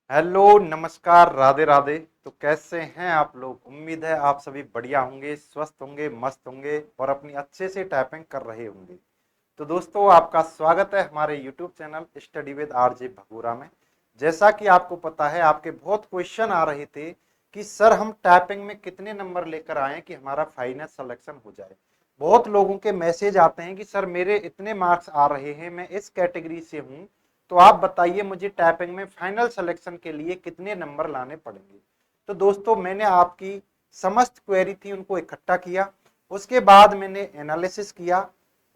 Hello, नमस्कार, राधे राधे। तो कैसे हैं आप लोग? उम्मीद है आप सभी बढ़िया होंगे, स्वस्थ होंगे, मस्त होंगे और अपनी अच्छे से टाइपिंग कर रहे होंगे। तो दोस्तों, आपका स्वागत है हमारे YouTube channel study with RJ Bhagura में। जैसा कि आपको पता है, आपके बहुत क्वेश्चन आ रहे थे कि सर हम टाइपिंग में कितने नंबर लेकर आए कि हमारा फाइनल सिलेक्शन हो जाए। बहुत लोगों के मैसेज आते हैं कि सर मेरे इतने मार्क्स आ रहे हैं, मैं इस कैटेगरी से हूं, तो आप बताइए मुझे टाइपिंग में फाइनल सिलेक्शन के लिए कितने नंबर लाने पड़ेंगे। तो दोस्तों, मैंने आपकी समस्त क्वेरी थी उनको इकट्ठा किया, उसके बाद मैंने एनालिसिस किया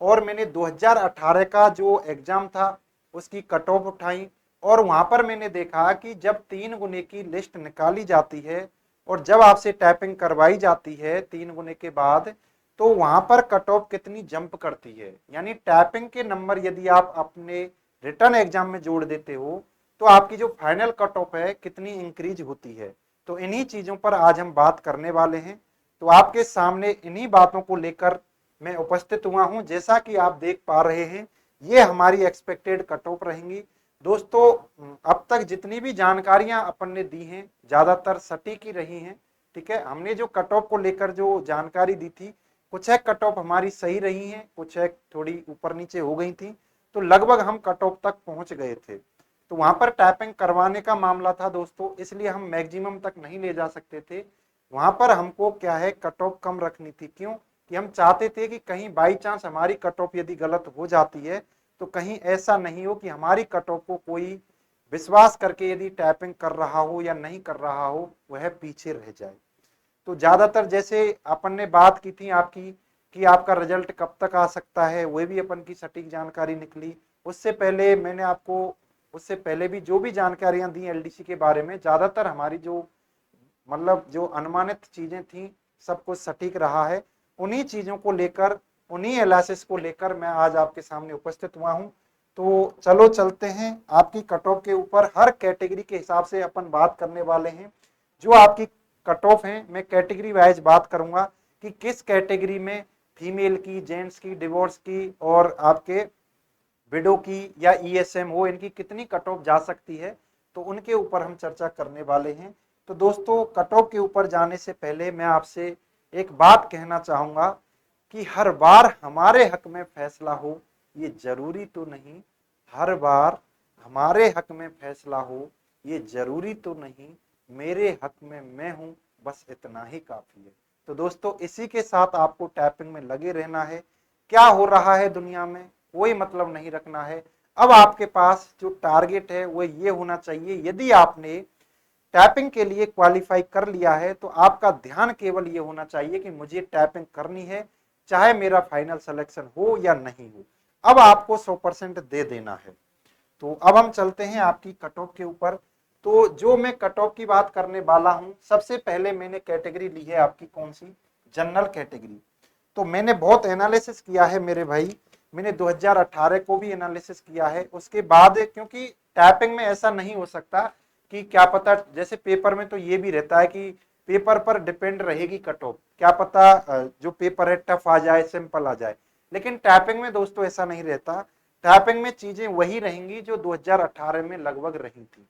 और मैंने 2018 का जो एग्जाम था उसकी कट ऑफ उठाई। और वहां पर मैंने देखा कि जब 3 गुने की लिस्ट निकाली जाती है और जब आपसे टाइपिंग करवाई जाती है 3 गुने के बाद, तो वहां पर कट ऑफ कितनी जंप करती है। यानी टाइपिंग के नंबर यदि आप अपने रिटर्न एग्जाम में जोड़ देते हो तो आपकी जो फाइनल कट ऑफ है कितनी इंक्रीज होती है। तो इन्हीं चीजों पर आज हम बात करने वाले हैं। तो आपके सामने इन्हीं बातों को लेकर मैं उपस्थित हुआ हूं। जैसा कि आप देख पा रहे हैं, ये हमारी एक्सपेक्टेड कट ऑफ रहेंगी। दोस्तों, अब तक जितनी भी जानकारियां अपन ने दी हैं ज्यादातर सटीक ही रही हैं। ठीक है, हमने जो कट ऑफ को लेकर जो जानकारी दी थी, कुछ एक कट ऑफ हमारी सही रही है, कुछ एक थोड़ी ऊपर नीचे हो गई थी। तो लगभग हम कट ऑफ तक पहुंच गए थे। तो वहां पर टाइपिंग करवाने का मामला था दोस्तों, इसलिए हम मैक्सिमम तक नहीं ले जा सकते थे। वहां पर हमको क्या है, कट ऑफ कम रखनी थी। क्यों? कि हम चाहते थे कि कहीं बाई चांस हमारी कट ऑफ यदि गलत हो जाती है तो कहीं ऐसा नहीं हो कि हमारी कट ऑफ को कोई विश्वास करके यदि टाइपिंग कर रहा हो या नहीं कर रहा हो, वह पीछे रह जाए। तो ज्यादातर जैसे अपन ने बात की थी आपकी कि आपका रिजल्ट कब तक आ सकता है, वह भी अपन की सटीक जानकारी निकली। उससे पहले मैंने आपको उससे पहले भी जो भी जानकारियां दी एलडीसी के बारे में, ज्यादातर हमारी जो मतलब जो अनुमानित चीजें थी सब कुछ सटीक रहा है। उन्हीं चीजों को लेकर, उन्हीं एनालिसिस को लेकर मैं आज आपके सामने उपस्थित हुआ हूं। तो चलो चलते हैं आपकी कट ऑफ के ऊपर। हर कैटेगरी के हिसाब से अपन बात करने वाले हैं। जो आपकी कट ऑफ है, मैं कैटेगरी वाइज बात करूंगा कि किस कैटेगरी में फीमेल की, जेंट्स की, डिवोर्स की और आपके विडो की या ईएसएम हो, इनकी कितनी कट ऑफ जा सकती है, तो उनके ऊपर हम चर्चा करने वाले हैं। तो दोस्तों, कट ऑफ के ऊपर जाने से पहले मैं आपसे एक बात कहना चाहूंगा कि हर बार हमारे हक में फैसला हो ये जरूरी तो नहीं। हर बार हमारे हक में फैसला हो ये जरूरी तो नहीं। मेरे हक में मैं हूं, बस इतना ही काफी है। तो दोस्तों, इसी के साथ आपको टाइपिंग में लगे रहना है। क्या हो रहा है दुनिया में कोई मतलब नहीं रखना है। अब आपके पास जो टारगेट है वो ये होना चाहिए, यदि आपने टैपिंग के लिए क्वालिफाई कर लिया है तो आपका ध्यान केवल ये होना चाहिए कि मुझे टैपिंग करनी है, चाहे मेरा फाइनल सिलेक्शन हो या नहीं हो। अब आपको 100% दे देना है। तो अब हम चलते हैं आपकी कट ऑफ के ऊपर। तो जो मैं कट ऑफ की बात करने वाला हूं, सबसे पहले मैंने कैटेगरी ली है आपकी कौन सी? General category. तो मैंने बहुत एनालिसिस किया है मेरे भाई। मैंने 2018 को भी एनालिसिस किया है। उसके बाद क्योंकि टाइपिंग में ऐसा नहीं हो सकता कि क्या पता, जैसे पेपर में तो ये भी रहता है कि पेपर पर डिपेंड रहेगी कट ऑफ, क्या पता जो पेपर है टफ आ जाए, सिंपल आ जाए। लेकिन टाइपिंग में दोस्तों ऐसा नहीं रहता। टाइपिंग में चीजें वही रहेंगी जो 2018 में लगभग रही थी।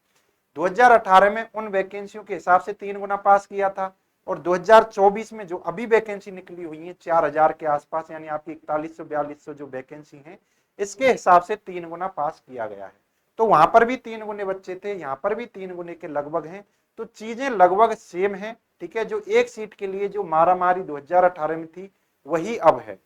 2018 में उन वैकेंसियों के हिसाब से 3 गुना पास किया था और 2024 में जो अभी वैकेंसी निकली हुई है 4000 के आसपास, यानी आपकी 4100-4200 जो वैकेंसी है, इसके हिसाब से 3 गुना पास किया गया है। तो वहां पर भी 3 गुने बच्चे थे, यहाँ पर भी 3 गुने के लगभग हैं। तो चीजें लगभग सेम है। ठीक है, जो एक सीट के लिए जो मारामारी 2018 में थी वही अब है।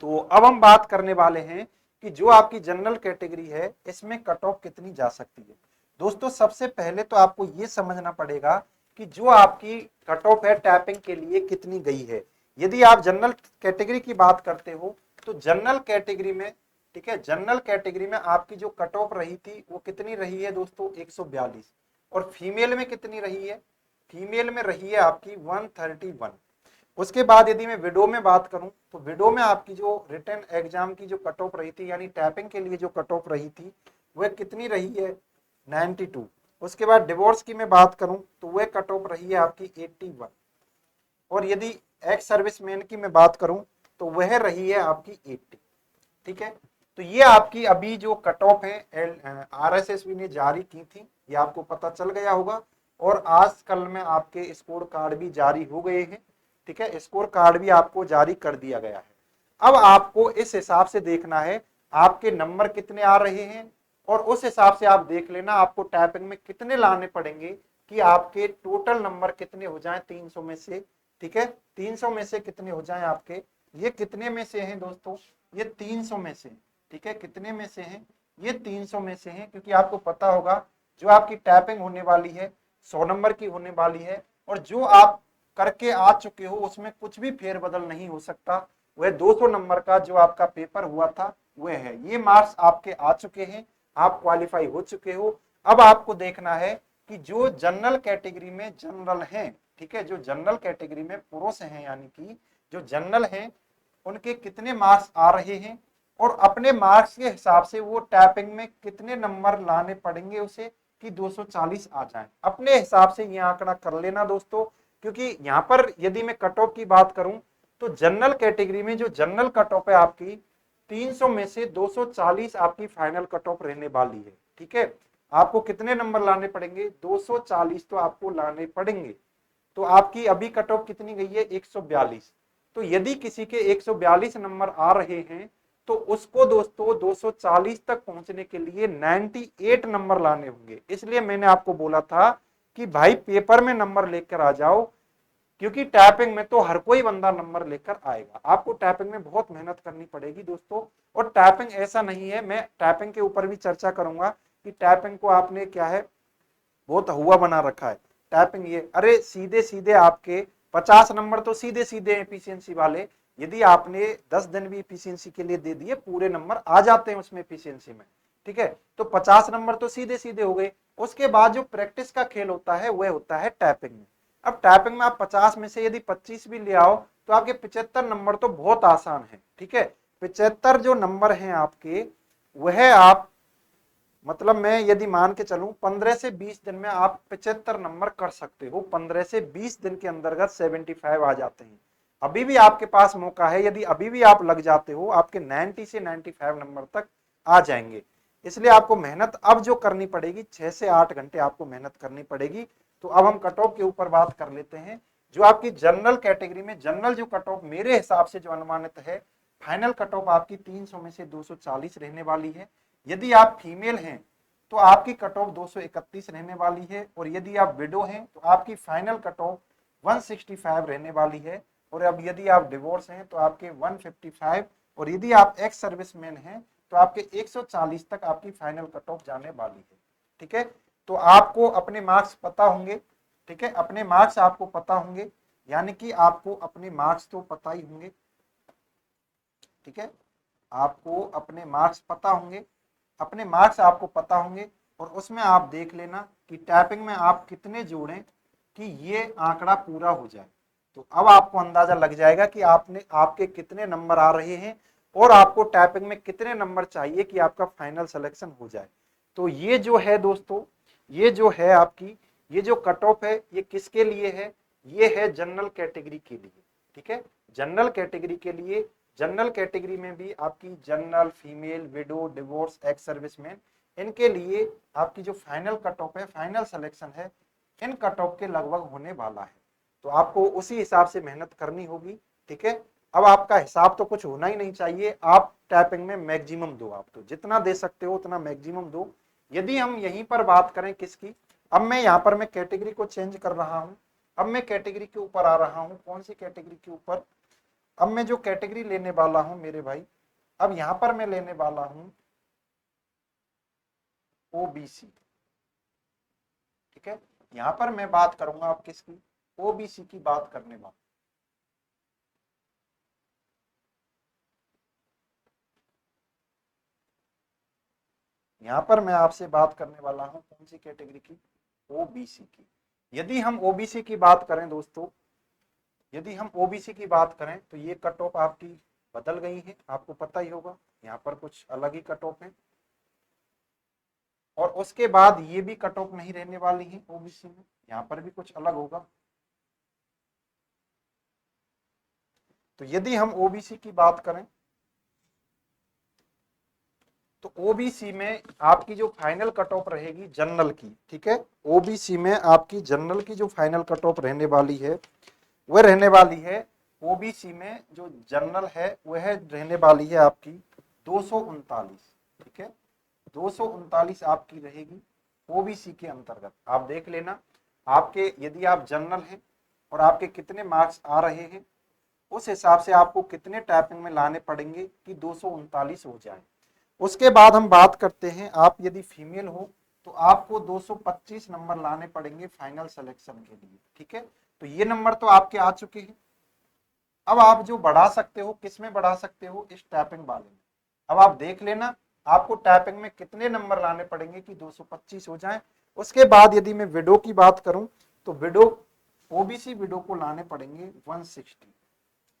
तो अब हम बात करने वाले हैं कि जो आपकी जनरल कैटेगरी है इसमें कट ऑफ कितनी जा सकती है। दोस्तों, सबसे पहले तो आपको यह समझना पड़ेगा कि जो आपकी कट ऑफ है टाइपिंग के लिए कितनी गई है। यदि आप जनरल कैटेगरी की बात करते हो तो जनरल कैटेगरी में, ठीक है, जनरल कैटेगरी में आपकी जो कट ऑफ रही थी वो कितनी रही है दोस्तों? 142। और फीमेल में कितनी रही है? फीमेल में रही है आपकी 131। उसके बाद यदि मैं विडो में बात करूं तो विडो में आपकी जो रिटन एग्जाम की जो कट ऑफ रही थी, यानी टाइपिंग के लिए जो कट ऑफ रही थी, वह कितनी रही है? 92। उसके बाद डिवोर्स की मैं बात करूं तो वह कट ऑफ रही है आपकी 81। और यदि एक्स सर्विसमैन की मैं बात करूं तो वह रही है आपकी 80। ठीक है, तो ये आपकी अभी जो कट ऑफ है आरएसएसबी ने जारी की थी, ये आपको पता चल गया होगा। और आज कल में आपके स्कोर कार्ड भी जारी हो गए हैं, ठीक है, स्कोर कार्ड भी आपको जारी कर दिया गया है। अब आपको इस हिसाब से देखना है आपके नंबर कितने आ रहे हैं, और उस हिसाब से आप देख लेना आपको टाइपिंग में कितने लाने पड़ेंगे कि आपके टोटल नंबर कितने हो जाएं 300 में से, ठीक है, 300 में से कितने हो जाएं आपके, ये कितने में से हैं दोस्तों, ये 300 में से, ठीक है, कितने में से हैं, ये 300 में से हैं, क्योंकि आपको पता होगा जो आपकी टाइपिंग होने वाली है 100 नंबर की होने वाली है, और जो आप करके आ चुके हो उसमें कुछ भी फेरबदल नहीं हो सकता। वह 200 नंबर का जो आपका पेपर हुआ था वह है, ये मार्क्स आपके आ चुके हैं, आप क्वालिफाई हो चुके हो। अब आपको देखना है कि जो जनरल कैटेगरी में जनरल हैं, ठीक है, जो जनरल कैटेगरी में पुरुष हैं, यानी कि जो जनरल हैं उनके कितने मार्क्स आ रहे हैं, और अपने मार्क्स के हिसाब से वो टाइपिंग में कितने नंबर लाने पड़ेंगे उसे कि 240 आ जाए। अपने हिसाब से ये आंकड़ा कर लेना दोस्तों, क्योंकि यहाँ पर यदि मैं कट ऑफ की बात करूं तो जनरल कैटेगरी में जो जनरल कट ऑफ है आपकी 300 में से 240 आपकी फाइनल कट ऑफ रहने वाली है, ठीक है। आपको कितने नंबर लाने पड़ेंगे, 240 तो आपको लाने पड़ेंगे। तो आपकी अभी कट ऑफ कितनी गई है, 142। तो यदि किसी के 142 नंबर आ रहे हैं तो उसको दोस्तों 240 तक पहुंचने के लिए 98 नंबर लाने होंगे। इसलिए मैंने आपको बोला था कि भाई पेपर में नंबर लेकर आ जाओ, क्योंकि टाइपिंग में तो हर कोई बंदा नंबर लेकर आएगा। आपको टाइपिंग में बहुत मेहनत करनी पड़ेगी दोस्तों। और टाइपिंग ऐसा नहीं है, मैं टाइपिंग के ऊपर भी चर्चा करूंगा कि टाइपिंग को आपने क्या है बहुत हुआ बना रखा है टाइपिंग, ये अरे सीधे सीधे आपके 50 नंबर तो सीधे सीधे एफिशिएंसी वाले, यदि आपने 10 दिन भी एफिशिएंसी के लिए दे दिए पूरे नंबर आ जाते हैं उसमें एफिशिएंसी में, ठीक है। तो 50 नंबर तो सीधे सीधे हो गए। उसके बाद जो प्रैक्टिस का खेल होता है वह होता है टाइपिंग में। अब टाइपिंग में आप 50 में से यदि 25 भी ले आओ तो आपके 75 नंबर तो बहुत आसान है, ठीक है। 75 जो नंबर हैं आपके वह आप मतलब मैं यदि मान के चलूं 15 से 20 दिन में आप 75 नंबर कर सकते हो। 15 से 20 दिन के अंतर्गत 75 आ जाते हैं। अभी भी आपके पास मौका है, यदि अभी भी आप लग जाते हो आपके 90 से 95 नंबर तक आ जाएंगे। इसलिए आपको मेहनत अब जो करनी पड़ेगी 6 से 8 घंटे आपको मेहनत करनी पड़ेगी। तो अब हम कट ऑफ के ऊपर बात कर लेते हैं। जो आपकी जनरल कैटेगरी में जनरल जो कट ऑफ मेरे हिसाब से जो अनुमानित है फाइनल कट ऑफ आपकी 300 में से 240 रहने वाली है। यदि आप फीमेल हैं तो आपकी कट ऑफ 231 रहने वाली है, और यदि आप विडो हैं तो आपकी फाइनल कट ऑफ 165 रहने वाली है। और अब यदि आप डिवोर्स हैं तो आपके 155, और यदि आप एक्स सर्विसमैन हैं तो आपके 140 तक आपकी फाइनल कट ऑफ जाने वाली है, ठीक है। तो आपको अपने मार्क्स पता होंगे, ठीक है, अपने मार्क्स आपको पता होंगे, यानी कि आपको अपने मार्क्स तो पता ही होंगे, ठीक है, आपको अपने मार्क्स पता होंगे, अपने मार्क्स आपको पता होंगे। और उसमें आप देख लेना कि टाइपिंग में आप कितने जोड़ें कि ये आंकड़ा पूरा हो जाए। तो अब आपको अंदाजा लग जाएगा कि आपने आपके कितने नंबर आ रहे हैं और आपको टाइपिंग में कितने नंबर चाहिए कि आपका फाइनल सिलेक्शन हो जाए। तो ये जो है दोस्तों, ये जो है आपकी ये जो कट ऑफ है ये किसके लिए है, ये है जनरल कैटेगरी के लिए, ठीक है, जनरल कैटेगरी के लिए। जनरल कैटेगरी में भी आपकी general, female, window, divorce, ex serviceman, इनके लिए आपकी जो फाइनल कट ऑफ है, फाइनल सिलेक्शन है, इन कट ऑफ के लगभग होने वाला है। तो आपको उसी हिसाब से मेहनत करनी होगी, ठीक है। अब आपका हिसाब तो कुछ होना ही नहीं चाहिए, आप टाइपिंग में मैक्सिमम दो, आप तो जितना दे सकते हो उतना मैक्सिमम दो। यदि हम यहीं पर बात करें किसकी, अब मैं यहाँ पर मैं कैटेगरी को चेंज कर रहा हूँ। अब मैं कैटेगरी के ऊपर आ रहा हूँ, कौन सी कैटेगरी के ऊपर, अब मैं जो कैटेगरी लेने वाला हूं मेरे भाई, अब यहां पर मैं लेने वाला हूं ओबीसी, ठीक है। यहां पर मैं बात करूंगा आप किसकी, ओबीसी की बात करने वाला। यहां पर मैं आपसे बात करने वाला हूं कौन सी कैटेगरी की, ओबीसी की। यदि हम ओबीसी की बात करें दोस्तों, यदि हम ओबीसी की बात करें तो ये कट ऑफ आपकी बदल गई है, आपको पता ही होगा, यहाँ पर कुछ अलग ही कट ऑफ है। और उसके बाद ये भी कट ऑफ नहीं रहने वाली है ओबीसी में, यहाँ पर भी कुछ अलग होगा। तो यदि हम ओबीसी की बात करें तो ओबीसी में आपकी जो फाइनल कट ऑफ रहेगी जनरल की, ठीक है, ओबीसी में आपकी जनरल की जो फाइनल कट ऑफ रहने वाली है वह रहने वाली है, ओबीसी में जो जनरल है वह रहने वाली है आपकी 239, ठीक है, 239 आपकी रहेगी ओबीसी के अंतर्गत। आप देख लेना आपके यदि आप जनरल हैं और आपके कितने मार्क्स आ रहे हैं उस हिसाब से आपको कितने टाइपिंग में लाने पड़ेंगे कि 239 हो जाए। उसके बाद हम बात करते हैं, आप यदि फीमेल हो तो आपको 225 नंबर लाने पड़ेंगे फाइनल सिलेक्शन के लिए, ठीक है। तो ये नंबर तो आपके आ चुके हैं। अब आप जो बढ़ा सकते हो किस में बढ़ा सकते हो, इस टाइपिंग वाले में। अब आप देख लेना आपको टाइपिंग में कितने नंबर लाने पड़ेंगे कि 225 हो जाए। उसके बाद यदि मैं विडो की बात करूं तो विडो, ओबीसी विडो को लाने पड़ेंगे 160,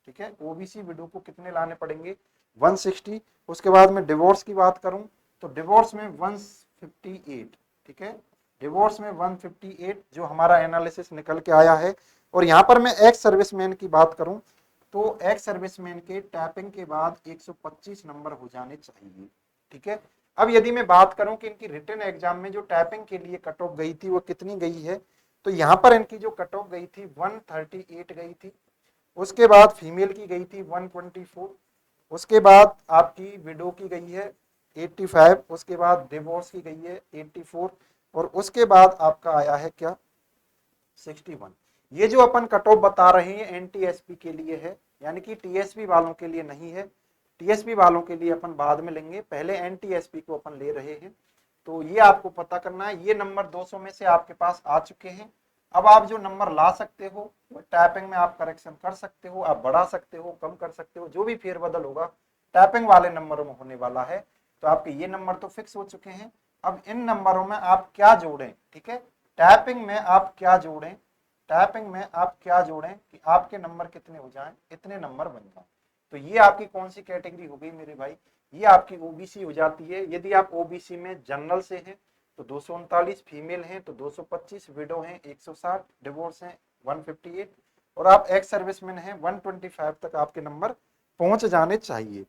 ठीक है, ओबीसी विडो को कितने लाने पड़ेंगे 160। उसके बाद में डिवोर्स की बात करूं तो डिवोर्स में 158, ठीक है, डिवोर्स में 158 जो हमारा एनालिसिस निकल के आया है। और यहां पर मैं एक्स सर्विसमैन की बात करूं तो एक्स सर्विसमैन के टैपिंग के बाद 125 नंबर हो जाने चाहिए, ठीक है। अब यदि मैं बात करूं कि इनकी रिटन एग्जाम में जो टैपिंग के लिए कट ऑफ गई थी वो कितनी गई है, तो यहां पर इनकी जो कट ऑफ गई थी 138 गई थी। उसके बाद फीमेल की गई थी 124, उसके बाद आपकी विडो की गई है 85, उसके बाद डिवोर्स की गई है 84 और उसके बाद आपका आया है क्या 61। ये जो अपन कट ऑफ बता रहे हैं एनटीएसपी के लिए है, यानी कि टीएसपी वालों के लिए नहीं है। टीएसपी वालों के लिए अपन बाद में लेंगे, पहले एनटीएसपी को अपन ले रहे हैं। तो ये आपको पता करना है, ये नंबर 200 में से आपके पास आ चुके हैं। अब आप जो नंबर ला सकते हो वो टाइपिंग में आप करेक्शन कर सकते हो, आप बढ़ा सकते हो, कम कर सकते हो, जो भी फेरबदल होगा टाइपिंग वाले नंबरों में होने वाला है। तो आपके ये नंबर तो फिक्स हो चुके हैं। अब इन नंबरों में आप क्या जोड़ें, ठीक है, टाइपिंग में आप क्या जोड़ें, टाइपिंग में आप क्या जोड़ें कि आपके नंबर कितने हो जाएं, इतने नंबर बन जाएं। तो ये आपकी कौन सी कैटेगरी हो गई मेरे भाई, ये आपकी ओबीसी हो जाती है। यदि आप ओबीसी में जनरल से हैं तो 239, फीमेल हैं तो 225, विडो हैं 160, डिवोर्स हैं 158 और आप एक्स सर्विसमैन हैं 125 तक आपके नंबर पहुंच जाने चाहिए।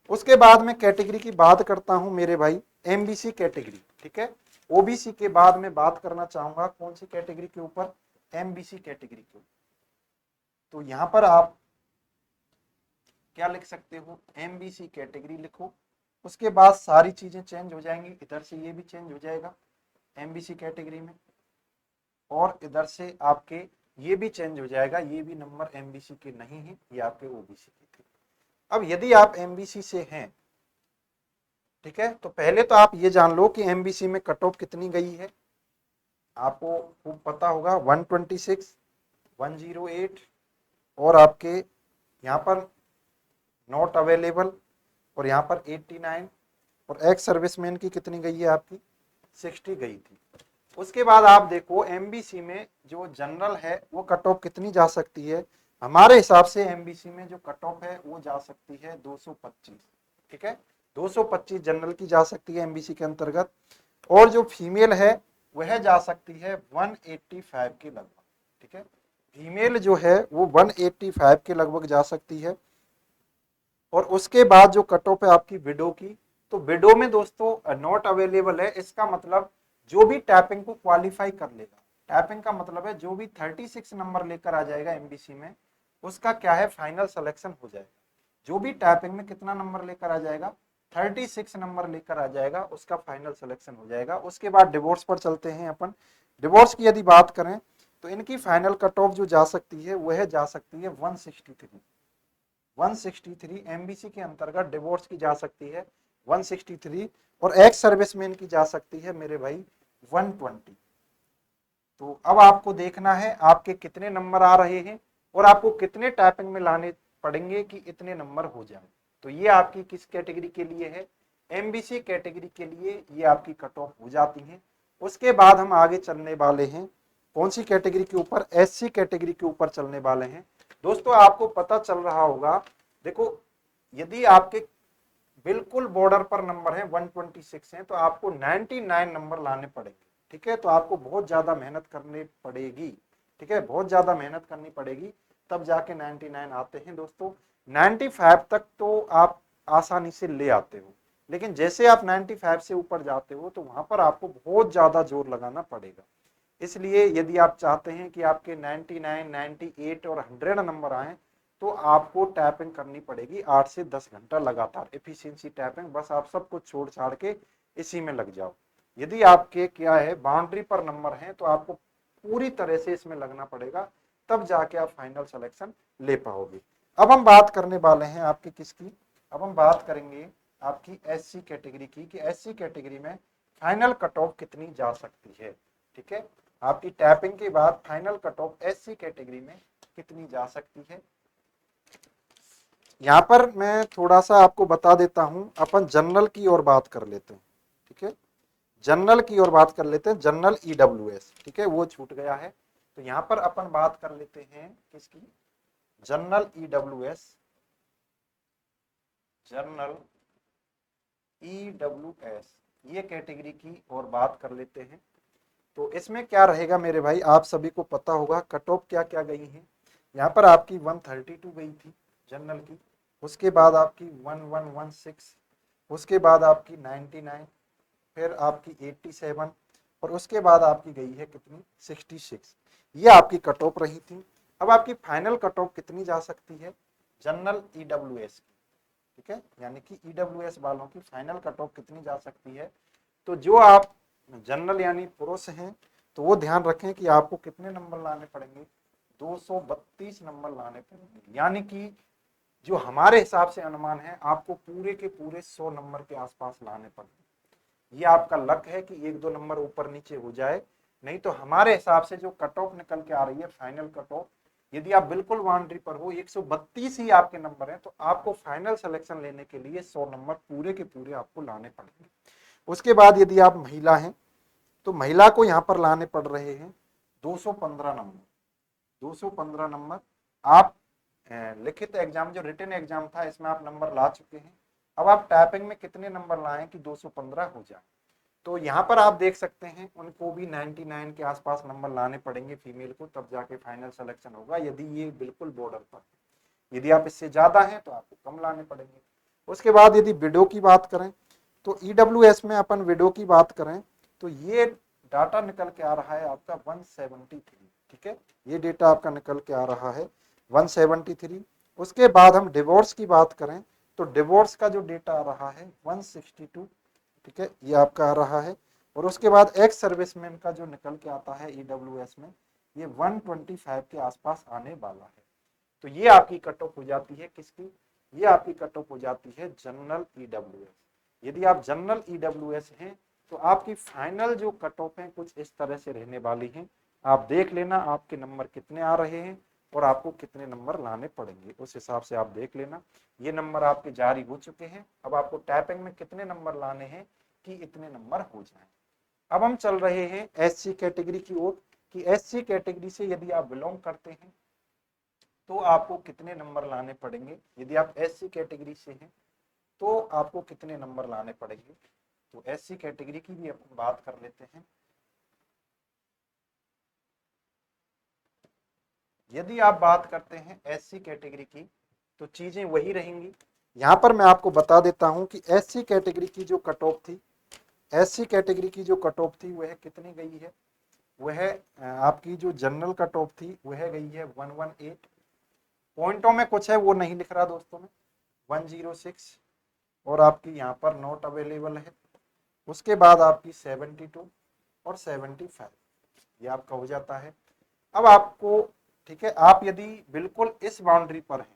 उसके बाद में कैटेगरी की बात करता हूं मेरे भाई, एमबीसी कैटेगरी, ठीक है। ओबीसी के बाद में बात करना चाहूंगा कौन सी कैटेगरी के ऊपर, एमबीसी कैटेगरी के ऊपर। तो यहां पर आप क्या लिख सकते हो, एमबीसी कैटेगरी लिखो। उसके बाद सारी चीजें चेंज हो जाएंगी, इधर से ये भी चेंज हो जाएगा एमबीसी कैटेगरी में और इधर से आपके ये भी चेंज हो जाएगा, ये भी नंबर एमबीसी के नहीं है, ये आपके ओबीसी के थे। अब यदि आप एमबीसी से हैं, ठीक है, तो पहले तो आप ये जान लो कि एमबीसी में कट ऑफ कितनी गई है। आपको खूब पता होगा 126, 108 और आपके यहाँ पर नॉट अवेलेबल और यहाँ पर 89 और एक्स सर्विसमैन की कितनी गई है आपकी 60 गई थी। उसके बाद आप देखो एमबीसी में जो जनरल है वो कट ऑफ कितनी जा सकती है, हमारे हिसाब से एमबीसी में जो कट ऑफ है वो जा सकती है 225, ठीक है, 225 जनरल की जा सकती है एमबीसी के अंतर्गत और जो फीमेल है वह जा सकती है 185 के लगभग, ठीक है, फीमेल जो है वो 185 के लगभग जा सकती है। और उसके बाद जो कट ऑफ है आपकी विडो की, तो विडो में दोस्तों नॉट अवेलेबल है, इसका मतलब जो भी टैपिंग को क्वालिफाई कर लेगा, टैपिंग का मतलब है जो भी 36 नंबर लेकर आ जाएगा एमबीसी में उसका क्या है फाइनल सिलेक्शन हो जाएगा। जो भी टैपिंग में कितना नंबर लेकर आ जाएगा 36 नंबर लेकर आ जाएगा उसका फाइनल सिलेक्शन हो जाएगा। उसके बाद डिवोर्स पर चलते हैं अपन। डिवोर्स की यदि बात करें तो इनकी फाइनल कट ऑफ जो जा सकती है वह जा सकती है 163, 163 एमबीसी के अंतर्गत डिवोर्स की जा सकती है 163 और एक्स सर्विसमैन की जा सकती है मेरे भाई 120। तो अब आपको देखना है आपके कितने नंबर आ रहे हैं और आपको कितने टाइपिंग में लाने पड़ेंगे कि इतने नंबर हो जाए। तो ये आपकी किस कैटेगरी के लिए है, एमबीसी कैटेगरी के लिए ये आपकी कट ऑफ हो जाती है। उसके बाद हम आगे चलने वाले हैं कौन सी कैटेगरी के ऊपर, एससी कैटेगरी के ऊपर चलने वाले हैं। दोस्तों आपको पता चल रहा होगा, देखो यदि आपके बिल्कुल बॉर्डर पर नंबर है 126 है तो आपको 99 नंबर लाने पड़ेंगे, ठीक है, तो आपको बहुत ज्यादा मेहनत करनी पड़ेगी, ठीक है, बहुत ज्यादा मेहनत करनी पड़ेगी तब जाके 99 आते हैं दोस्तों। 95 तक तो आप आसानी से ले आते हो, लेकिन जैसे आप 95 से ऊपर जाते हो तो वहां पर आपको बहुत ज्यादा जोर लगाना पड़ेगा। इसलिए यदि आप चाहते हैं कि आपके 99, 98 और 100 नंबर आए तो आपको टैपिंग करनी पड़ेगी 8 से 10 घंटा लगातार, एफिशिएंसी टैपिंग। बस आप सब कुछ छोड़ छाड़ के इसी में लग जाओ। यदि आपके क्या है बाउंड्री पर नंबर हैं तो आपको पूरी तरह से इसमें लगना पड़ेगा, तब जाके आप फाइनल सिलेक्शन ले पाओगे। अब हम बात करने वाले हैं आपकी किसकी, अब हम बात करेंगे आपकी एससी कैटेगरी की, कि एससी कैटेगरी में फाइनल कट ऑफ कितनी जा सकती है। ठीक है, आपकी टैपिंग के बाद final cut off SC category में कितनी जा सकती है। यहां पर मैं थोड़ा सा आपको बता देता हूं, अपन जनरल की ओर बात कर लेते हैं। ठीक है, जनरल की ओर बात कर लेते हैं, जनरल ईडब्ल्यूएस। ठीक है, वो छूट गया है, तो यहां पर अपन बात कर लेते हैं किसकी, जनरल ईडब्ल्यूएस, जनरल ईडब्ल्यूएस ये कैटेगरी की और बात कर लेते हैं। तो इसमें क्या रहेगा मेरे भाई, आप सभी को पता होगा कट ऑफ क्या क्या गई है। यहाँ पर आपकी 132 गई थी जनरल की, उसके बाद आपकी 1116, उसके बाद आपकी 99, फिर आपकी 87 और उसके बाद आपकी गई है कितनी 66। ये आपकी कट ऑफ रही थी। अब आपकी फाइनल कट ऑफ कितनी जा सकती है जनरल ईडब्ल्यूएस की। ठीक है, यानी कि ईडब्ल्यूएस वालों की फाइनल कट ऑफ कितनी जा सकती है। तो जो आप जनरल यानी पुरुष हैं तो वो ध्यान रखें कि आपको कितने नंबर लाने पड़ेंगे, 232 नंबर लाने पड़ेंगे। यानी कि जो हमारे हिसाब से अनुमान है आपको पूरे के पूरे 100 नंबर के आसपास लाने पड़ेंगे। ये आपका लक है कि 1-2 नंबर ऊपर नीचे हो जाए, नहीं तो हमारे हिसाब से जो कट ऑफ निकल के आ रही है फाइनल कट ऑफ, यदि आप बिल्कुल बाउंड्री पर हो 132 ही आपके नंबर हैं, तो आपको फाइनल सिलेक्शन लेने के लिए 100 नंबर पूरे के पूरे आपको लाने पड़ेंगे। उसके बाद यदि आप महिला हैं तो महिला को यहाँ पर लाने पड़ रहे हैं 215 नंबर। 215 नंबर आप लिखित एग्जाम जो रिटन एग्जाम था इसमें आप नंबर ला चुके हैं। अब आप टाइपिंग में कितने नंबर लाएं कि 215 हो जाए। तो यहाँ पर आप देख सकते हैं उनको भी 99 के आसपास नंबर लाने पड़ेंगे फीमेल को, तब जाके फाइनल सिलेक्शन होगा, यदि ये बिल्कुल बॉर्डर पर। यदि आप इससे ज्यादा हैं तो आपको कम लाने पड़ेंगे। उसके बाद यदि विडो की बात करें तो ईडब्ल्यूएस में अपन विडो की बात करें तो ये डाटा निकल के आ रहा है आपका 173। ठीक है, ये डेटा आपका निकल के आ रहा है 173। उसके बाद हम डिवोर्स की बात करें तो डिवोर्स का जो डेटा आ रहा है 162। ठीक है, ये आपका आ रहा है। और उसके बाद एक्स सर्विसमैन का जो निकल के आता है ईडब्ल्यूएस में, ये 125 के आसपास आने वाला है। तो ये आपकी कट ऑफ हो जाती है किसकी, ये आपकी कट ऑफ हो जाती है जनरल ईडब्ल्यूएस। यदि आप जनरल ईडब्ल्यूएस हैं तो आपकी फाइनल जो कट ऑफ है कुछ इस तरह से रहने वाली है। आप देख लेना आपके नंबर कितने आ रहे हैं और आपको कितने नंबर लाने पड़ेंगे, उस हिसाब से आप देख लेना। ये नंबर आपके जारी हो चुके हैं, अब आपको टाइपिंग में कितने नंबर लाने हैं कि इतने नंबर हो जाएं। अब हम चल रहे हैं एससी कैटेगरी की ओर, कि एससी कैटेगरी से यदि आप बिलोंग करते हैं तो आपको कितने नंबर लाने पड़ेंगे। यदि आप एससी कैटेगरी से हैं तो आपको कितने नंबर लाने पड़ेंगे। तो एससी कैटेगरी की भी अपन बात कर लेते हैं। यदि आप बात करते हैं एससी कैटेगरी की तो चीजें वही रहेंगी। यहां पर मैं आपको बता देता हूं कि एससी कैटेगरी की जो कट ऑफ थी, एससी कैटेगरी की जो कट ऑफ थी वह कितनी गई है, वह आपकी जो जनरल कट ऑफ थी वह गई है 118। पॉइंटों में कुछ है वो नहीं लिख रहा दोस्तों में, 106 और आपकी यहाँ पर नॉट अवेलेबल है। उसके बाद आपकी 72 और 75 ये आपका हो जाता है। अब आपको ठीक है, आप यदि बिल्कुल इस बाउंड्री पर हैं,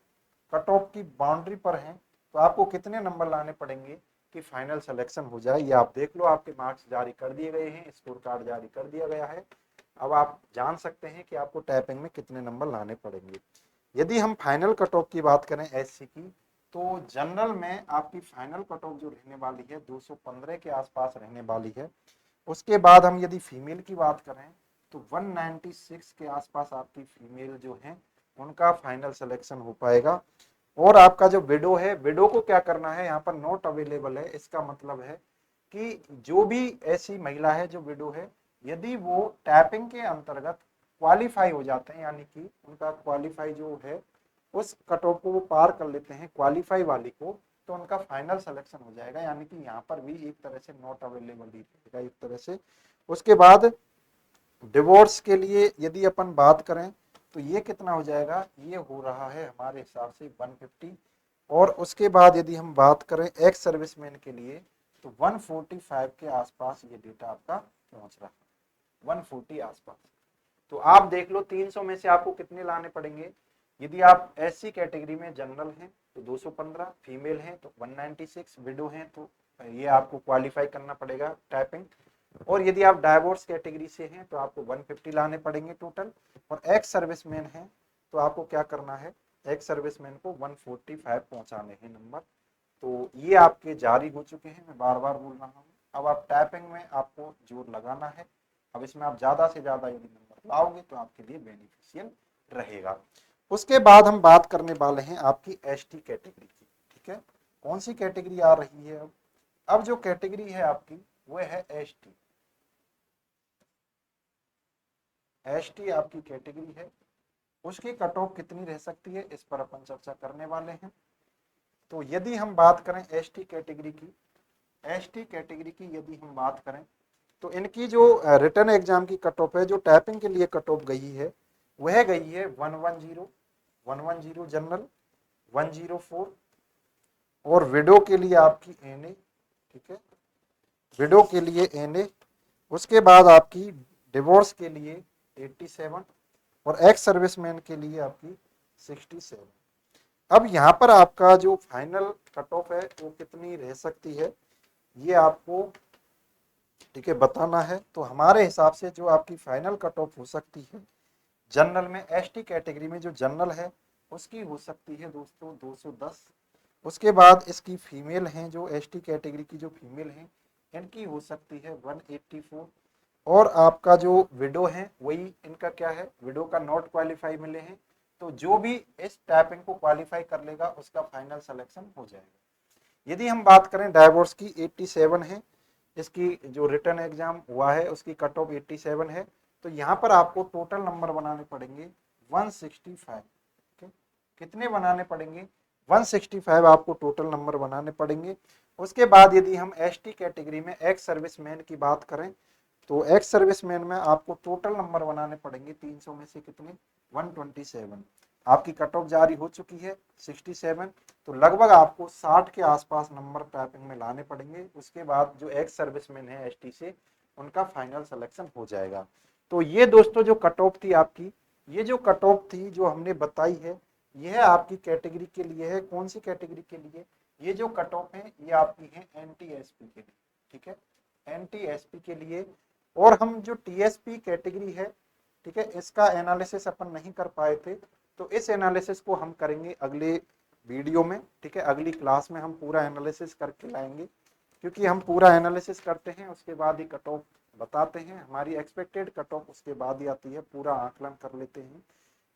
कट ऑफ की बाउंड्री पर हैं, तो आपको कितने नंबर लाने पड़ेंगे कि फाइनल सिलेक्शन हो जाए। ये आप देख लो, आपके मार्क्स जारी कर दिए गए हैं, स्कोर कार्ड जारी कर दिया गया है। अब आप जान सकते हैं कि आपको टाइपिंग में कितने नंबर लाने पड़ेंगे। यदि हम फाइनल कट ऑफ की बात करें एससी की, तो जनरल में आपकी फाइनल कट ऑफ जो रहने वाली है 215 के आसपास रहने वाली है। उसके बाद हम यदि फीमेल की बात करें तो 196 के आसपास आपकी फीमेल जो है उनका फाइनल सिलेक्शन हो पाएगा। और आपका जो विडो है, विडो को क्या करना है, यहाँ पर नॉट अवेलेबल है, इसका मतलब है कि जो भी ऐसी महिला है जो विडो है, यदि वो टैपिंग के अंतर्गत क्वालिफाई हो जाते हैं, यानी कि उनका क्वालिफाई जो है उस कट ऑफ को वो पार कर लेते हैं क्वालिफाई वाली को, तो उनका फाइनल सिलेक्शन हो जाएगा, यानी कि यहाँ पर भी एक तरह से नॉट अवेलेबल ही रहेगा एक तरह से। उसके बाद डिवोर्स के लिए यदि अपन बात करें तो ये कितना हो जाएगा, ये हो रहा है हमारे हिसाब से 150। और उसके बाद यदि हम बात करें एक्स सर्विसमैन के लिए तो 145 के आसपास ये डेटा आपका पहुंच रहा है, 140 आसपास। तो आप देख लो 300 में से आपको कितने लाने पड़ेंगे। यदि आप एससी कैटेगरी में जनरल हैं तो 215, फीमेल हैं तो 196, विडो हैं तो ये आपको क्वालिफाई करना पड़ेगा टाइपिंग। और यदि आप डाइवोर्स कैटेगरी से हैं तो आपको 150 लाने पड़ेंगे टोटल। और एक्स सर्विसमैन हैं तो आपको क्या करना है, एक्स सर्विसमैन को 145 पहुंचाने हैं नंबर। तो ये आपके जारी हो चुके हैं, मैं बार बार बोल रहा हूँ। अब आप टाइपिंग में आपको जोर लगाना है। अब इसमें आप ज्यादा से ज्यादा यदि नंबर लाओगे तो आपके लिए बेनिफिशियल रहेगा। उसके बाद हम बात करने वाले हैं आपकी एसटी कैटेगरी की। ठीक है, कौन सी कैटेगरी आ रही है अब जो कैटेगरी है आपकी वो है एसटी। एसटी आपकी कैटेगरी है, उसकी कट ऑफ कितनी रह सकती है इस पर अपन चर्चा करने वाले हैं। तो यदि हम बात करें एसटी कैटेगरी की, एसटी कैटेगरी की यदि हम बात करें तो इनकी जो रिटर्न एग्जाम की कट ऑफ है, जो टाइपिंग के लिए कट ऑफ गई है वह गई है 110, 110 जनरल, 104। और विडो के लिए आपकी एनए, ठीक है, विडो के लिए एनए। उसके बाद आपकी डिवोर्स के लिए 87 और एक्स सर्विसमैन के लिए आपकी 67। अब यहाँ पर आपका जो फाइनल कट ऑफ है वो कितनी रह सकती है ये आपको, ठीक है, बताना है। तो हमारे हिसाब से जो आपकी फाइनल कट ऑफ हो सकती है जनरल में, एसटी कैटेगरी में जो जनरल है उसकी हो सकती है दोस्तों 210। उसके बाद इसकी फीमेल हैं, जो एसटी कैटेगरी की जो फीमेल हैं इनकी हो सकती है 184। और आपका जो विडो है वही इनका क्या है, विडो का नॉट क्वालिफाई मिले हैं। तो जो भी इस टाइपिंग को क्वालिफाई कर लेगा उसका फाइनल सिलेक्शन हो जाएगा। यदि हम बात करें डाइवोर्स की 87 है, इसकी जो रिटर्न एग्जाम हुआ है उसकी कट ऑफ 87 है। तो यहाँ पर आपको टोटल नंबर बनाने पड़ेंगे 165। कितने बनाने पड़ेंगे, 165 आपको टोटल नंबर बनाने पड़ेंगे। उसके बाद यदि हम एसटी कैटेगरी में एक्स सर्विसमैन की बात करें तो एक्स सर्विसमैन में आपको टोटल नंबर बनाने पड़ेंगे 300 में से कितने, 127। आपकी कट ऑफ जारी हो चुकी है 67। तो लगभग आपको 60 के आसपास नंबर टाइपिंग में लाने पड़ेंगे। उसके बाद जो एक्स सर्विसमैन है एसटी से उनका फाइनल सिलेक्शन हो जाएगा। तो ये दोस्तों जो कट ऑफ थी आपकी, ये जो कट ऑफ थी जो हमने बताई है यह आपकी कैटेगरी के लिए है। कौन सी कैटेगरी के लिए, ये जो कट ऑफ है ये आपकी है एनटी एसपी के लिए। ठीक है, एनटी एसपी के लिए। और हम जो टीएसपी कैटेगरी है, ठीक है, इसका एनालिसिस अपन नहीं कर पाए थे, तो इस एनालिसिस को हम करेंगे अगले वीडियो में। ठीक है, अगली क्लास में हम पूरा एनालिसिस करके लाएंगे, क्योंकि हम पूरा एनालिसिस करते हैं उसके बाद ही कट ऑफ बताते हैं। हमारी एक्सपेक्टेड कट ऑफ उसके बाद ही आती है, पूरा आकलन कर लेते हैं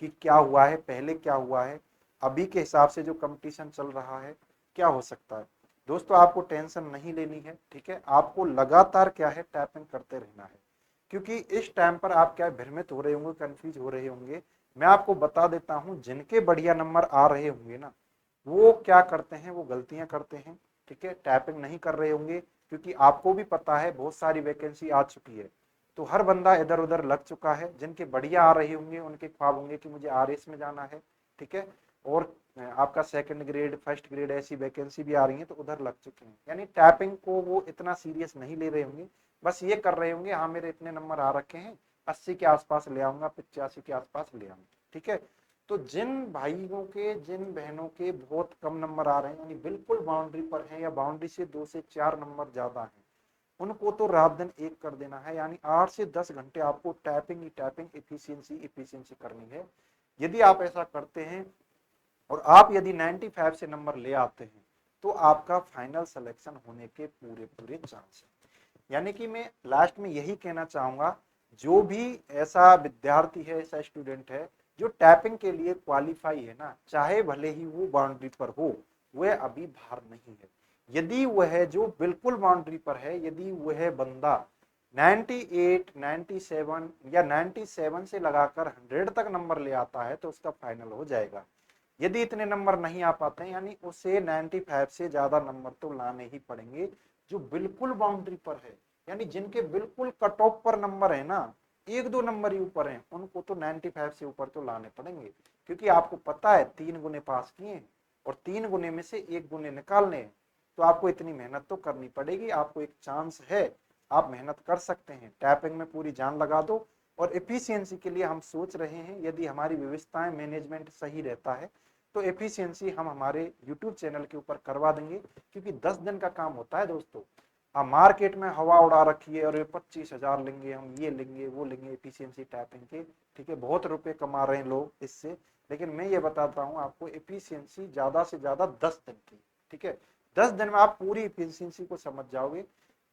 कि क्या हुआ है, पहले क्या हुआ है, अभी के हिसाब से जो कंपटीशन चल रहा है क्या हो सकता है। दोस्तों आपको टेंशन नहीं लेनी है, ठीक है, आपको लगातार क्या है टाइपिंग करते रहना है। क्योंकि इस टाइम पर आप क्या भ्रमित हो रहे होंगे, कंफ्यूज हो रहे होंगे। मैं आपको बता देता हूं, जिनके बढ़िया नंबर आ रहे होंगे ना वो क्या करते हैं, वो गलतियां करते हैं। ठीक है, टाइपिंग नहीं कर रहे होंगे, क्योंकि आपको भी पता है बहुत सारी वैकेंसी आ चुकी है। तो हर बंदा इधर उधर लग चुका है। जिनके बढ़िया आ रहे होंगे उनके ख्वाब होंगे कि मुझे आरएस में जाना है, ठीक है, और आपका सेकंड ग्रेड, फर्स्ट ग्रेड ऐसी वैकेंसी भी आ रही है, तो उधर लग चुके हैं। यानी टाइपिंग को वो इतना सीरियस नहीं ले रहे होंगे, बस ये कर रहे होंगे हाँ मेरे इतने नंबर आ रखे हैं, 80 के आसपास ले आऊंगा, 85 के आसपास ले आऊंगा। ठीक है, तो जिन भाइयों के, जिन बहनों के बहुत कम नंबर आ रहे हैं, यानी बिल्कुल बाउंड्री पर है या बाउंड्री से 2 से 4 नंबर ज्यादा है, उनको तो रात दिन एक कर देना है। यानी 8 से 10 घंटे आपको टाइपिंग ही टाइपिंग, इफिशियंसी करनी है। यदि आप ऐसा करते हैं और आप यदि 95 से नंबर ले आते हैं तो आपका फाइनल सिलेक्शन होने के पूरे पूरे चांस है। यानी कि मैं लास्ट में यही कहना चाहूंगा, जो भी ऐसा विद्यार्थी है, ऐसा स्टूडेंट है जो टाइपिंग के लिए क्वालिफाई है ना, चाहे भले ही वो बाउंड्री पर हो, वह अभी बाहर नहीं है। यदि वह जो बिल्कुल बाउंड्री पर है, यदि वह बंदा 98, 97 या 97 से लगाकर 100 तक नंबर ले आता है तो उसका फाइनल हो जाएगा। यदि इतने नंबर नहीं आ पाते हैं यानी उसे 95 से ज्यादा नंबर तो लाने ही पड़ेंगे, जो बिल्कुल बाउंड्री पर है, यानी जिनके बिल्कुल कट ऑफ पर नंबर है ना, एक दो नंबर ही ऊपर हैं, उनको तो 95 से ऊपर तो लाने पड़ेंगे। क्योंकि आपको पता है 3 गुने पास किए और 3 गुने में से 1 गुने निकालने हैं, तो आपको इतनी मेहनत तो करनी पड़ेगी। आपको एक चांस है, आप मेहनत कर सकते हैं, टाइपिंग में पूरी जान लगा दो। और एफिशिएंसी के लिए हम सोच रहे हैं, यदि हमारी व्यवस्थाएं मैनेजमेंट सही रहता है तो एफिशिएंसी हम हमारे यूट्यूब चैनल के ऊपर करवा देंगे। क्योंकि 10 दिन का काम होता है दोस्तों। हम मार्केट में हवा उड़ा रखी है और 25,000 लेंगे, हम ये लेंगे वो लेंगे एफिशिएंसी टाइपिंग के, ठीक है, बहुत रुपए कमा रहे हैं लोग इससे। लेकिन मैं ये बताता हूँ आपको, एफिशिएंसी ज्यादा से ज्यादा 10 दिन की, ठीक है। 10 दिन में आप पूरी एफिशिएंसी को समझ जाओगे।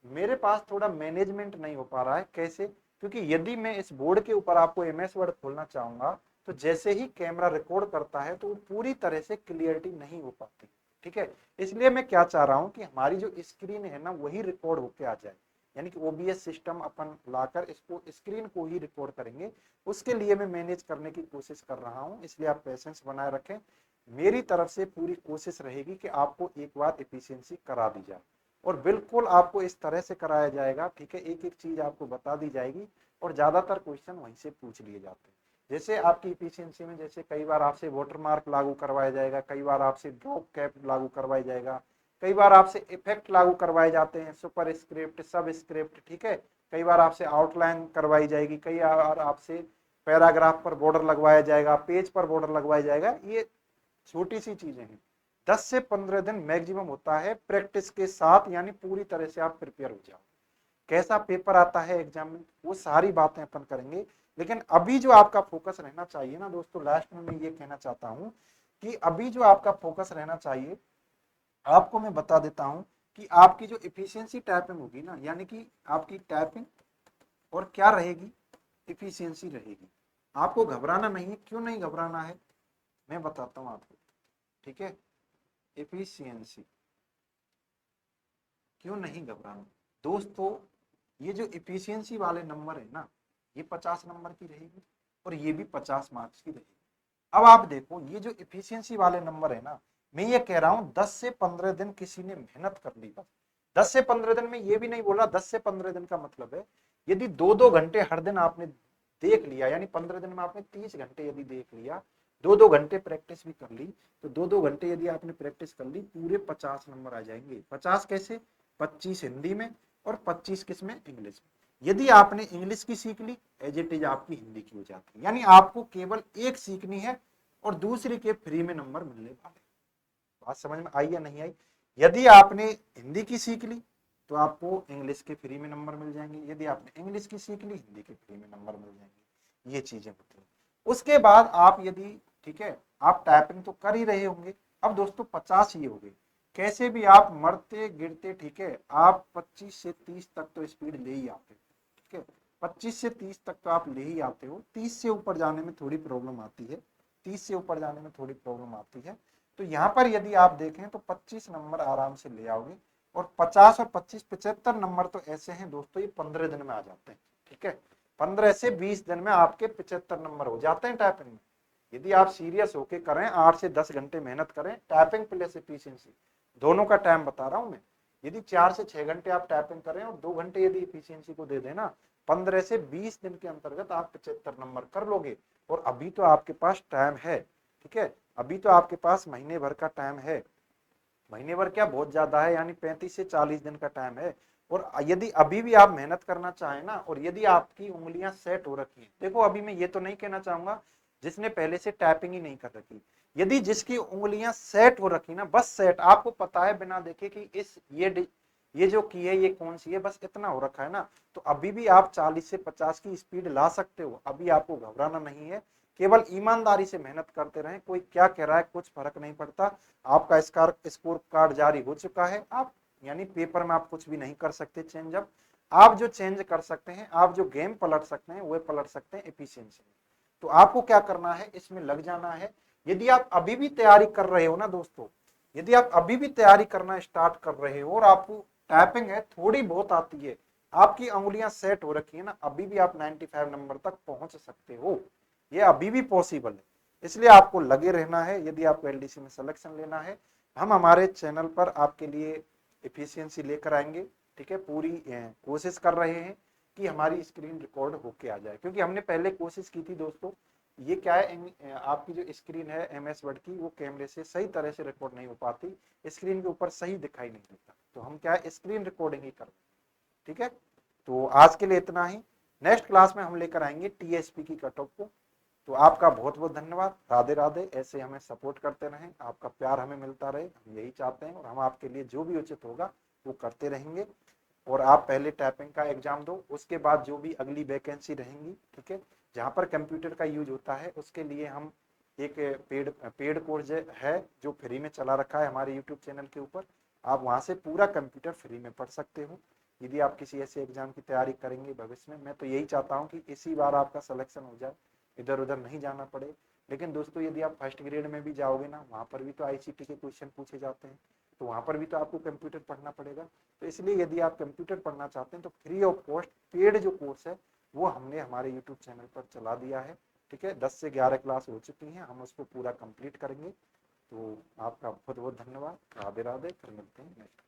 मेरे पास थोड़ा मैनेजमेंट नहीं हो पा रहा है, कैसे? क्योंकि यदि मैं इस बोर्ड के ऊपर आपको एमएस वर्ड खोलना चाहूंगा तो जैसे ही कैमरा रिकॉर्ड करता है तो वो पूरी तरह से क्लियरिटी नहीं हो पाती, ठीक है। इसलिए मैं क्या चाह रहा हूं कि हमारी जो स्क्रीन है ना वही रिकॉर्ड होके आ जाए, यानी कि ओबीएस सिस्टम अपन लाकर इसको स्क्रीन को ही रिकॉर्ड करेंगे। उसके लिए मैं मैनेज करने की कोशिश कर रहा हूं, इसलिए आप पेशेंस बनाए रखें। मेरी तरफ से पूरी कोशिश रहेगी कि आपको एक बार एफिशिएंसी करा दी जाए, और बिल्कुल आपको इस तरह से कराया जाएगा, ठीक है, एक एक चीज आपको बता दी जाएगी और ज्यादातर क्वेश्चन वहीं से पूछ लिए जाते हैं। जैसे आपकी इफिशियंसी में जैसे कई बार आपसे वाटरमार्क लागू करवाया जाएगा, कई बार आपसे ड्रॉप कैप लागू करवाया जाएगा, कई बार आपसे इफेक्ट लागू करवाए जाते हैं, सुपर स्क्रिप्ट, सब स्क्रिप्ट, ठीक है। कई बार आपसे आउटलाइन करवाई जाएगी, कई बार आपसे पैराग्राफ पर बॉर्डर लगवाया जाएगा, पेज पर बॉर्डर लगवाया जाएगा। ये छोटी सी चीजें हैं। 10 से 15 दिन मैक्सिमम होता है प्रैक्टिस के साथ, यानी पूरी तरह से आप प्रिपेयर हो जाओ। कैसा पेपर आता है एग्जाम में वो सारी बातें अपन करेंगे। लेकिन अभी जो आपका फोकस रहना चाहिए ना दोस्तों, लास्ट में मैं ये कहना चाहता हूं कि अभी जो आपका फोकस रहना चाहिए, आपको मैं बता देता हूं कि आपकी जो इफिशियंसी टाइपिंग होगी ना, यानी कि आपकी टाइपिंग और क्या रहेगी, इफिशियंसी रहेगी। आपको घबराना नहीं है। क्यों नहीं घबराना है, मैं बताता हूं आपको, ठीक है। एफिशिएंसी क्यों नहीं घबराना दोस्तों, ये जो एफिशिएंसी वाले नंबर है ना, ये 50 नंबर की रहेगी और ये भी 50 मार्क्स की रहेगी। अब आप देखो, ये जो एफिशिएंसी वाले नंबर है ना, मैं ये कह रहा हूं 10 से 15 दिन किसी ने मेहनत कर ली, बस 10 से 15 दिन में, ये भी नहीं बोला 10 से 15 दिन का मतलब है यदि 2-2 घंटे हर दिन आपने देख लिया, यानी 15 दिन में आपने 30 घंटे यदि देख लिया, 2-2 घंटे प्रैक्टिस भी कर ली, तो 2-2 घंटे यदि आपने प्रैक्टिस कर ली, पूरे 50 नंबर आ जाएंगे। 50 कैसे? 25 हिंदी में और 25 किस में, इंग्लिश में। यदि आपने इंग्लिश की सीख ली, एज इट इज आपकी हिंदी की हो जाती है। यानी आपको केवल एक सीखनी है और दूसरी के फ्री में नंबर मिलने वाले। बात समझ में आई या नहीं आई? यदि आपने हिंदी की सीख ली तो आपको इंग्लिश के फ्री में नंबर मिल जाएंगे, यदि आपने इंग्लिश की सीख ली, हिंदी के फ्री में नंबर मिल जाएंगे। ये चीजें होती हैं। उसके बाद आप यदि, ठीक है, आप टाइपिंग तो कर ही रहे होंगे। अब दोस्तों 50 ही हो गए, कैसे भी आप मरते गिरते, ठीक है, आप 25 से 30 तक तो स्पीड ले ही आते हो, ठीक है। 25 से 30 तक तो आप ले ही आते हो। 30 से ऊपर जाने में थोड़ी प्रॉब्लम आती है, 30 से ऊपर जाने में थोड़ी प्रॉब्लम आती है। तो यहाँ पर यदि आप देखें तो 25 नंबर आराम से ले आओगे। और 50 और 25, 75 नंबर तो ऐसे हैं दोस्तों, ये 15 दिन में आ जाते हैं, ठीक है। 15 से 20 दिन में आपके 75 नंबर हो जाते हैं टाइपिंग में। यदि आप सीरियस होके करें, 8 से 10 घंटे मेहनत करें, टाइपिंग प्लस एफिशिएंसी दोनों का टाइम बता रहा हूं मैं। यदि 4 से 6 घंटे आप टाइपिंग करें और 2 घंटे यदि एफिशिएंसी को दे देना, 15 से 20 दिन के अंतर्गत आप 75 नंबर कर लोगे। और अभी तो आपके पास टाइम है, ठीक है, अभी तो आपके पास महीने भर का टाइम है। महीने भर क्या, बहुत ज्यादा है, यानी 35 से 40 दिन का टाइम है। और यदि अभी भी आप मेहनत करना चाहें ना, और यदि आपकी उंगलियां सेट हो रखी हैं, देखो अभी मैं ये तो नहीं कहना चाहूंगा जिसने पहले से टाइपिंग ही नहीं कर रखी, यदि जिसकी उंगलियां सेट हो रखी ना, बस सेट, आपको पता है बिना देखे कि इस ये जो की है ये कौन सी है, बस इतना हो रखा है ना, तो अभी भी आप 40 से 50 की स्पीड ला सकते हो। अभी आपको घबराना नहीं है, केवल ईमानदारी से मेहनत करते रहें। कोई क्या कह रहा है कुछ फर्क नहीं पड़ता। आपका स्कोर कार्ड जारी हो चुका है, आप यानी पेपर में आप कुछ भी नहीं कर सकते चेंज। अब आप जो चेंज कर सकते हैं, आप जो गेम पलट सकते हैं, वो पलट सकते हैं एफिशिएंसी में। तो आपको क्या करना है, इसमें लग जाना है। यदि आप अभी भी तैयारी कर रहे हो ना दोस्तों, यदि आप अभी भी तैयारी करना स्टार्ट कर रहे हो और आपको टाइपिंग है थोड़ी बहुत आती है, आपकी उंगलियां सेट हो रखी है ना, अभी भी आप 95 नंबर तक पहुंच सकते हो। ये अभी भी पॉसिबल है। इसलिए आपको लगे रहना है। यदि आपको एलडीसी में सिलेक्शन लेना है, हम हमारे चैनल पर आपके लिए एफिशिएंसी लेकर आएंगे। ठीक है, पूरी कोशिश कर रहे हैं कि हमारी स्क्रीन रिकॉर्ड होके आ जाए, क्योंकि हमने पहले कोशिश की थी दोस्तों। ये क्या है, आपकी जो स्क्रीन है एमएस वर्ड की, वो कैमरे से सही तरह से रिकॉर्ड नहीं हो पाती, स्क्रीन के ऊपर सही दिखाई नहीं देता, तो हम क्या है स्क्रीन रिकॉर्डिंग ही कर रहे हैं। ठीक है, तो आज के लिए इतना ही। नेक्स्ट क्लास में हम लेकर आएंगे टीएसपी की कट ऑफ को। तो आपका बहुत बहुत धन्यवाद। राधे राधे। ऐसे हमें सपोर्ट करते रहें, आपका प्यार हमें मिलता रहे, हम यही चाहते हैं, और हम आपके लिए जो भी उचित होगा वो करते रहेंगे। और आप पहले टाइपिंग का एग्जाम दो, उसके बाद जो भी अगली वैकेंसी रहेंगी, ठीक है, जहाँ पर कंप्यूटर का यूज होता है, उसके लिए हम एक पेड कोर्स है जो फ्री में चला रखा है हमारे यूट्यूब चैनल के ऊपर। आप वहाँ से पूरा कंप्यूटर फ्री में पढ़ सकते हो। यदि आप किसी ऐसे एग्जाम की तैयारी करेंगे भविष्य में, मैं तो यही चाहता हूँ कि इसी बार आपका सिलेक्शन हो जाए, इधर उधर नहीं जाना पड़े। लेकिन दोस्तों यदि आप फर्स्ट ग्रेड में भी जाओगे ना, वहाँ पर भी तो आईसीटी के क्वेश्चन पूछे जाते हैं, तो वहाँ पर भी तो आपको कंप्यूटर पढ़ना पड़ेगा। तो इसलिए यदि आप कंप्यूटर पढ़ना चाहते हैं तो फ्री ऑफ कॉस्ट पेड जो कोर्स है वो हमने हमारे यूट्यूब चैनल पर चला दिया है। ठीक है, 10 से 11 क्लास हो चुकी हैं, हम उसको पूरा कंप्लीट करेंगे। तो आपका बहुत बहुत धन्यवाद। राधे राधे। फिर मिलते हैं नेक्स्ट।